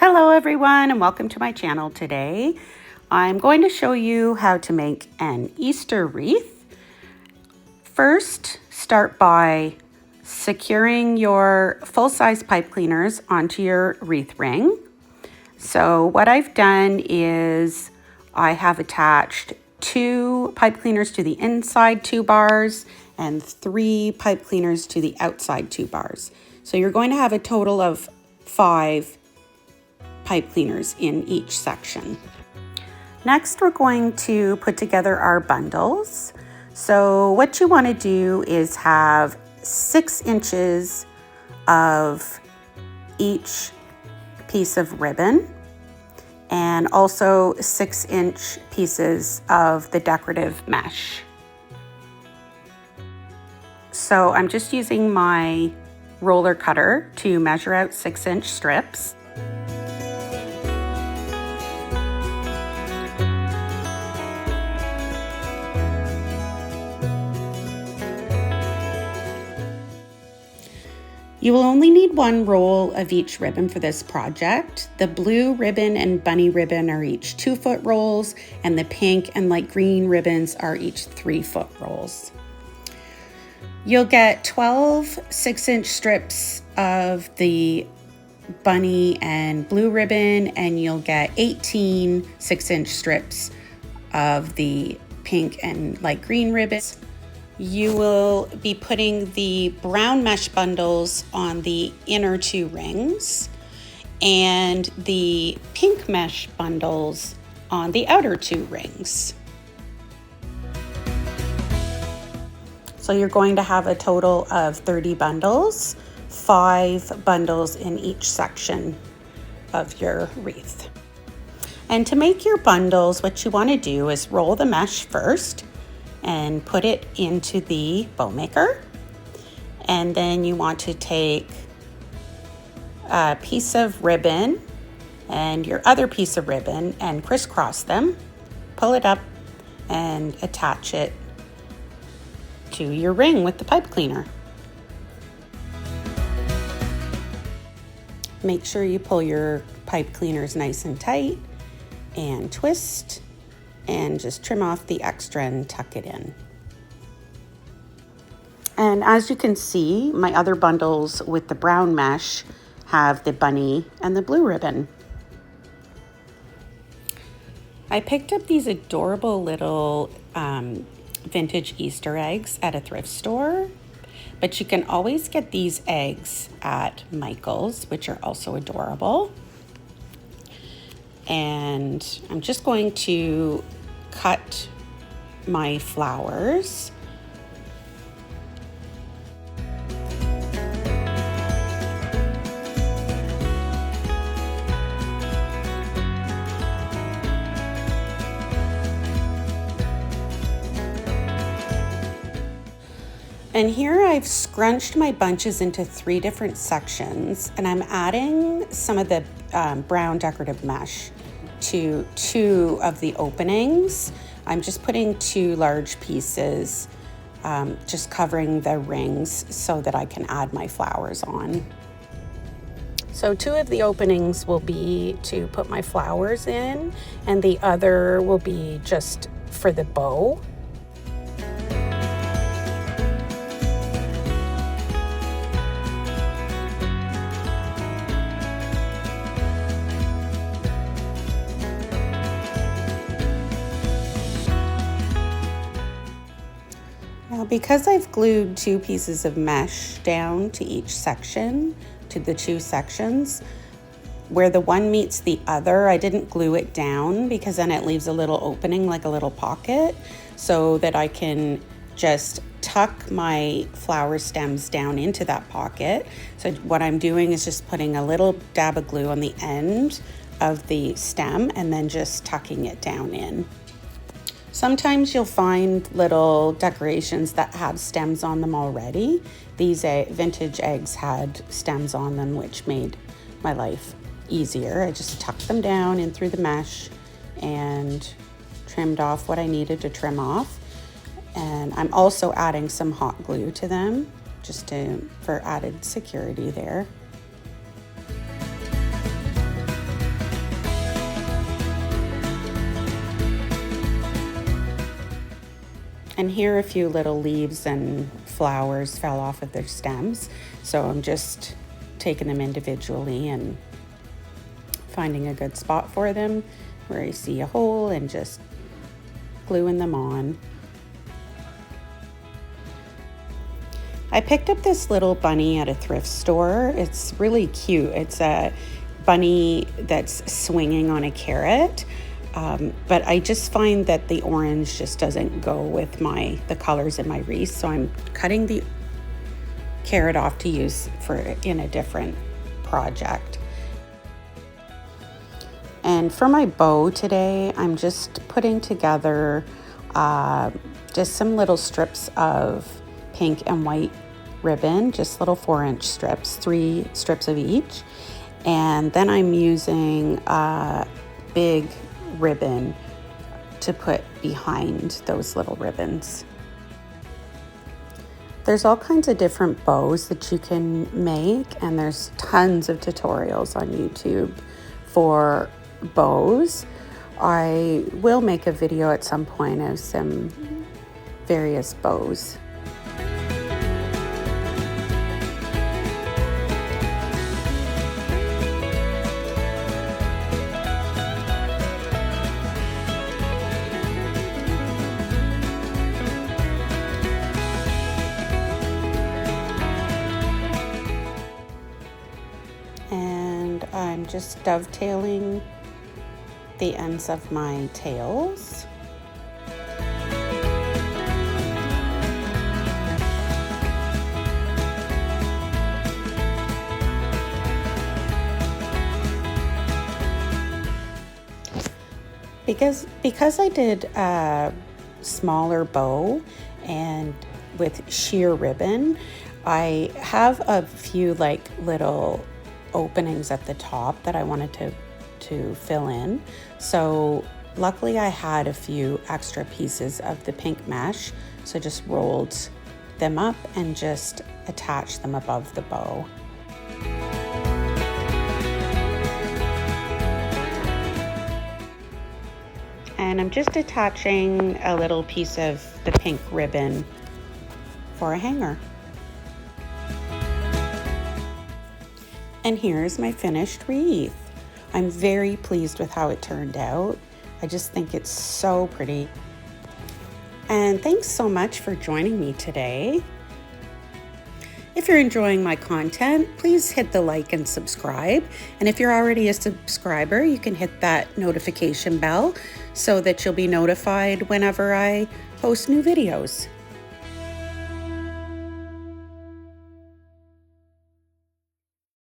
Hello everyone and welcome to my channel today. I'm going to show you how to make an Easter wreath. First, start by securing your full-size pipe cleaners onto your wreath ring. So what I've done is I have attached 2 pipe cleaners to the inside 2 bars and 3 pipe cleaners to the outside 2 bars. So you're going to have a total of 5 pipe cleaners in each section. Next, we're going to put together our bundles. So what you want to do is have 6 inches of each piece of ribbon and also 6-inch pieces of the decorative mesh. So I'm just using my roller cutter to measure out 6-inch strips. You will only need 1 roll of each ribbon for this project. The blue ribbon and bunny ribbon are each 2-foot rolls, and the pink and light green ribbons are each 3-foot rolls. You'll get 12 6-inch strips of the bunny and blue ribbon, and you'll get 18 6-inch strips of the pink and light green ribbons. You will be putting the brown mesh bundles on the inner 2 rings and the pink mesh bundles on the outer 2 rings. So you're going to have a total of 30 bundles, 5 bundles in each section of your wreath. And to make your bundles, what you want to do is roll the mesh first and put it into the bow maker. And then you want to take a piece of ribbon and your other piece of ribbon and crisscross them, pull it up and attach it to your ring with the pipe cleaner. Make sure you pull your pipe cleaners nice and tight and twist and just trim off the extra and tuck it in. And as you can see, my other bundles with the brown mesh have the bunny and the blue ribbon. I picked up these adorable little vintage Easter eggs at a thrift store, but you can always get these eggs at Michael's, which are also adorable. And I'm just going to cut my flowers. And here I've scrunched my bunches into 3 different sections, and I'm adding some of the brown decorative mesh to 2 of the openings. I'm just putting 2 large pieces, just covering the rings so that I can add my flowers on. So 2 of the openings will be to put my flowers in, and the other will be just for the bow. Now, because I've glued 2 pieces of mesh down to each section, to the 2 sections, where the one meets the other, I didn't glue it down because then it leaves a little opening, like a little pocket, so that I can just tuck my flower stems down into that pocket. So what I'm doing is just putting a little dab of glue on the end of the stem and then just tucking it down in. Sometimes you'll find little decorations that have stems on them already. These vintage eggs had stems on them, which made my life easier. I just tucked them down in through the mesh and trimmed off what I needed to trim off. And I'm also adding some hot glue to them just for added security there. And here a few little leaves and flowers fell off of their stems. So I'm just taking them individually and finding a good spot for them where I see a hole and just gluing them on. I picked up this little bunny at a thrift store. It's really cute. It's a bunny that's swinging on a carrot. But I just find that the orange just doesn't go with the colors in my wreath. So I'm cutting the carrot off to use in a different project. And for my bow today, I'm just putting together just some little strips of pink and white ribbon, just little 4-inch strips, 3 strips of each. And then I'm using a big ribbon to put behind those little ribbons. There's all kinds of different bows that you can make, and there's tons of tutorials on YouTube for bows. I will make a video at some point of some various bows. And I'm just dovetailing the ends of my tails. Because I did a smaller bow and with sheer ribbon, I have a few like little openings at the top that I wanted to fill in. So luckily I had a few extra pieces of the pink mesh, so I just rolled them up and just attached them above the bow. And I'm just attaching a little piece of the pink ribbon for a hanger. And here's my finished wreath. I'm very pleased with how it turned out. I just think it's so pretty. And thanks so much for joining me today. If you're enjoying my content, please hit the like and subscribe. And if you're already a subscriber, you can hit that notification bell so that you'll be notified whenever I post new videos.